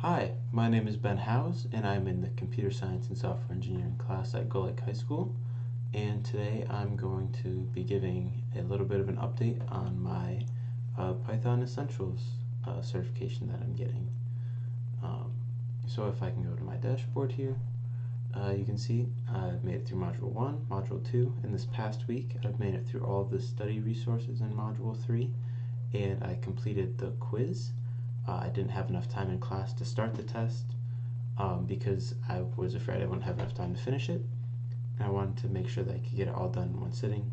Hi, my name is Ben Howes, and I'm in the Computer Science and Software Engineering class at Gull Lake High School. And today I'm going to be giving a little bit of an update on my Python Essentials certification that I'm getting. So if I can go to my dashboard here, you can see I've made it through Module 1, Module 2, and this past week I've made it through all of the study resources in Module 3, and I completed the quiz. I didn't have enough time in class to start the test because I was afraid I wouldn't have enough time to finish it. And I wanted to make sure that I could get it all done in one sitting,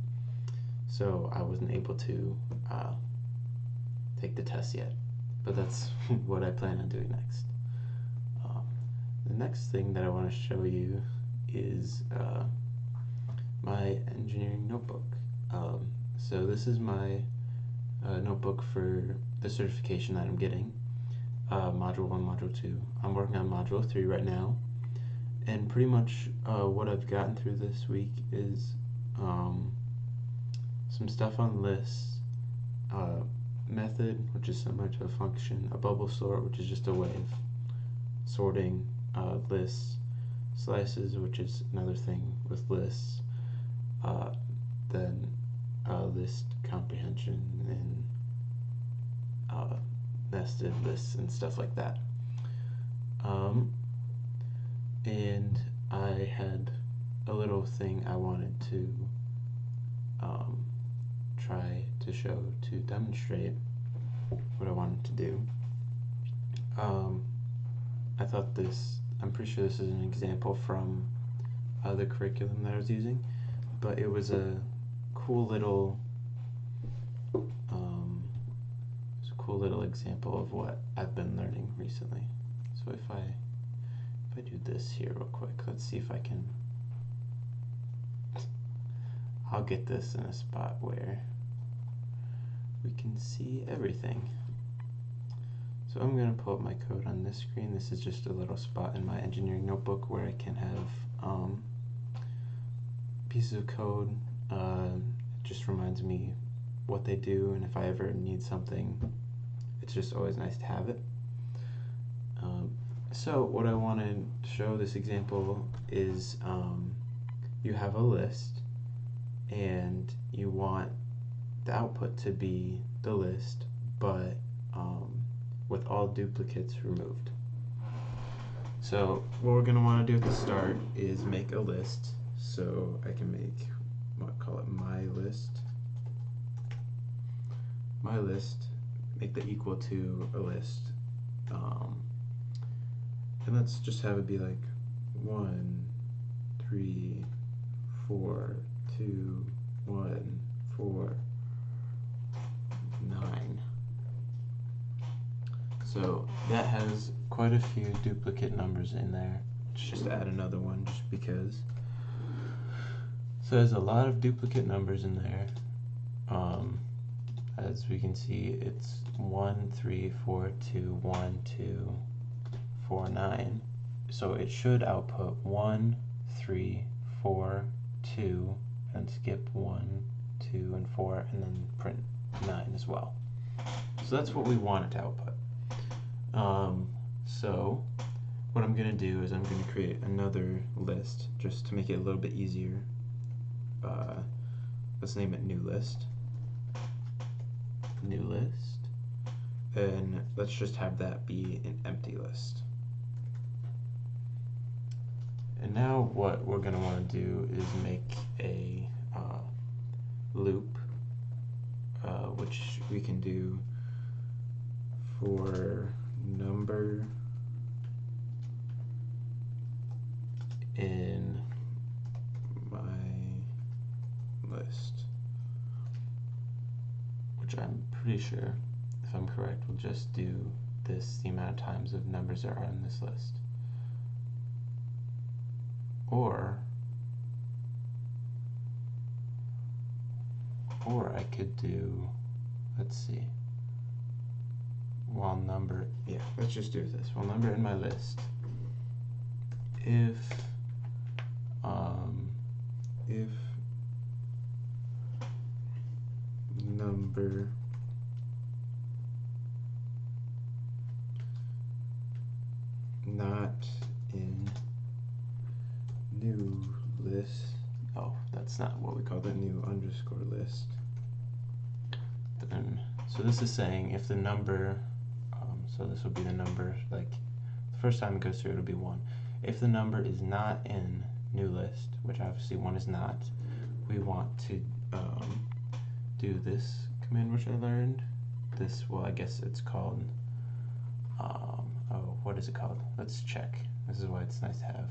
so I wasn't able to take the test yet. But that's what I plan on doing next. The next thing that I want to show you is my engineering notebook. So this is my notebook for the certification that I'm getting. Module 1, Module 2. I'm working on Module 3 right now, and pretty much what I've gotten through this week is some stuff on lists, method, which is similar to a function, a bubble sort, which is just a way of sorting lists, slices, which is another thing with lists, then list comprehension and nested lists and stuff like that. And I had a little thing I wanted to try to show to demonstrate what I wanted to do. I thought I'm pretty sure this is an example from the curriculum that I was using, but it was a cool little example of what I've been learning recently. So if I do this here real quick, let's see if I'll get this in a spot where we can see everything. So I'm going to pull up my code on this screen. This is just a little spot in my engineering notebook where I can have pieces of code. It just reminds me what they do, and if I ever need something, it's just always nice to have it. So what I want to show this example is you have a list and you want the output to be the list, but with all duplicates removed. So what we're going to want to do at the start is make a list. So I can make, call it my list. My list, make that equal to a list. And let's just have it be like 1, 3, 4, 2, 1, 4, 9. So that has quite a few duplicate numbers in there. Let's just add another one just because. So there's a lot of duplicate numbers in there. As we can see, it's 1, 3, 4, 2, 1, 2, 4, 9. So it should output 1, 3, 4, 2, and skip 1, 2, and 4, and then print 9 as well. So that's what we want it to output. So what I'm going to do is I'm going to create another list just to make it a little bit easier. Let's name it new list. New list. And let's just have that be an empty list. And now what we're going to want to do is make a loop, which we can do for number in my list, which I'm pretty sure, if I'm correct, will just do this the amount of times of numbers that are in this list. Or I could do, let's see, while number, let's just do this. While number in my list, if number not in new list. Oh, that's not what we call the new underscore list. Then, so this is saying if the number, so this will be the number, like the first time it goes through, it'll be 1. If the number is not in new list, which obviously 1 is not, we want to do this command which I learned. This, well, I guess it's called, oh, what is it called? Let's check. This is why it's nice to have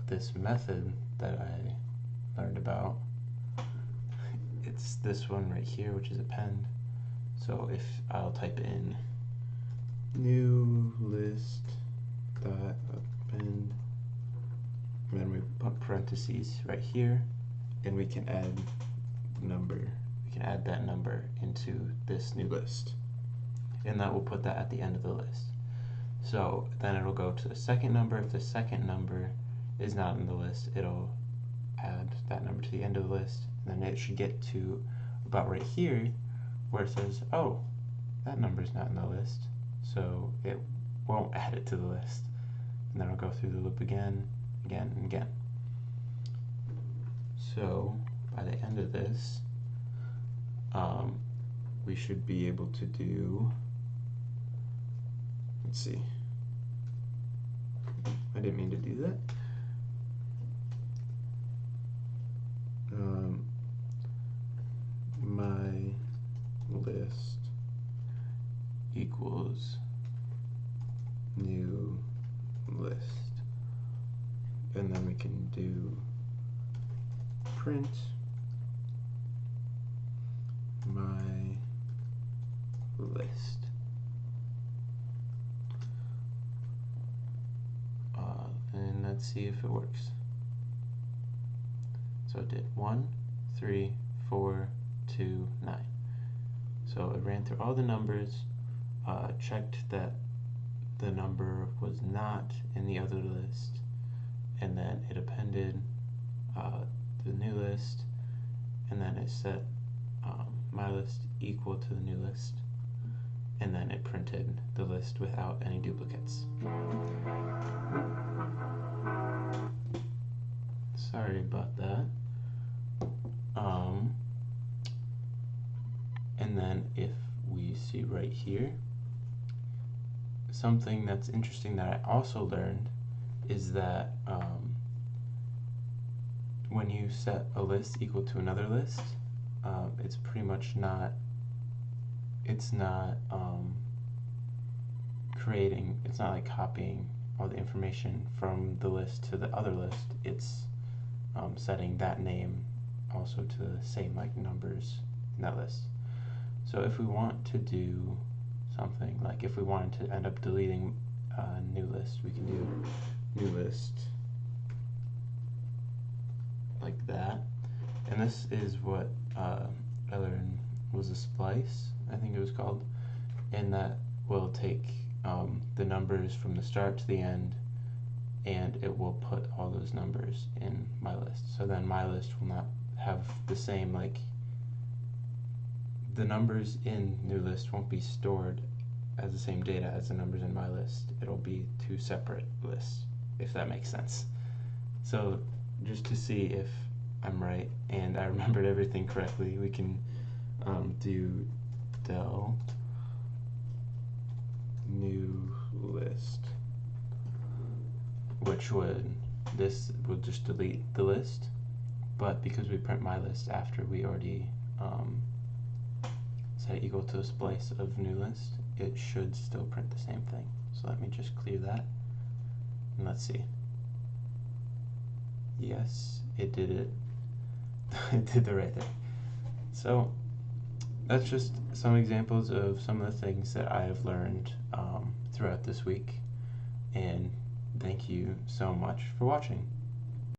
this method that I learned about. It's this one right here, which is append. So if I'll type in new list dot append, and then we put parentheses right here, and we can add number. We can add that number into this new list, and that will put that at the end of the list. So then it'll go to the second number. If the second number is not in the list, it'll add that number to the end of the list, and then it should get to about right here where it says, oh, that number's not in the list, so it won't add it to the list. And then it'll go through the loop again, again, and again. So by the end of this, we should be able to do, let's see, I didn't mean to do that. My list equals new list, and then we can do print my list. And let's see if it works. So it did 1, 3, 4, 2, 9. So it ran through all the numbers, checked that the number was not in the other list, and then it appended the new list, and then it set my list equal to the new list, and then it printed the list without any duplicates. Sorry about that. And then if we see right here, something that's interesting that I also learned is that when you set a list equal to another list, it's pretty much not, it's not creating, it's not like copying all the information from the list to the other list. It's setting that name also to the same like numbers in that list. So if we want to do something, like if we wanted to end up deleting a new list, we can do new list like that. And this is what I learned was a splice, I think it was called, and that will take the numbers from the start to the end, and it will put all those numbers in my list. So then my list will not have the same, like, the numbers in new list won't be stored as the same data as the numbers in my list. It'll be 2 separate lists, if that makes sense. So just to see if I'm right and I remembered everything correctly, we can do del new list, which would, this would just delete the list, but because we print my list after we already set it equal to a splice of new list, it should still print the same thing. So let me just clear that, and let's see. Yes, it did it. It did the right thing. So that's just some examples of some of the things that I have learned throughout this week, and thank you so much for watching.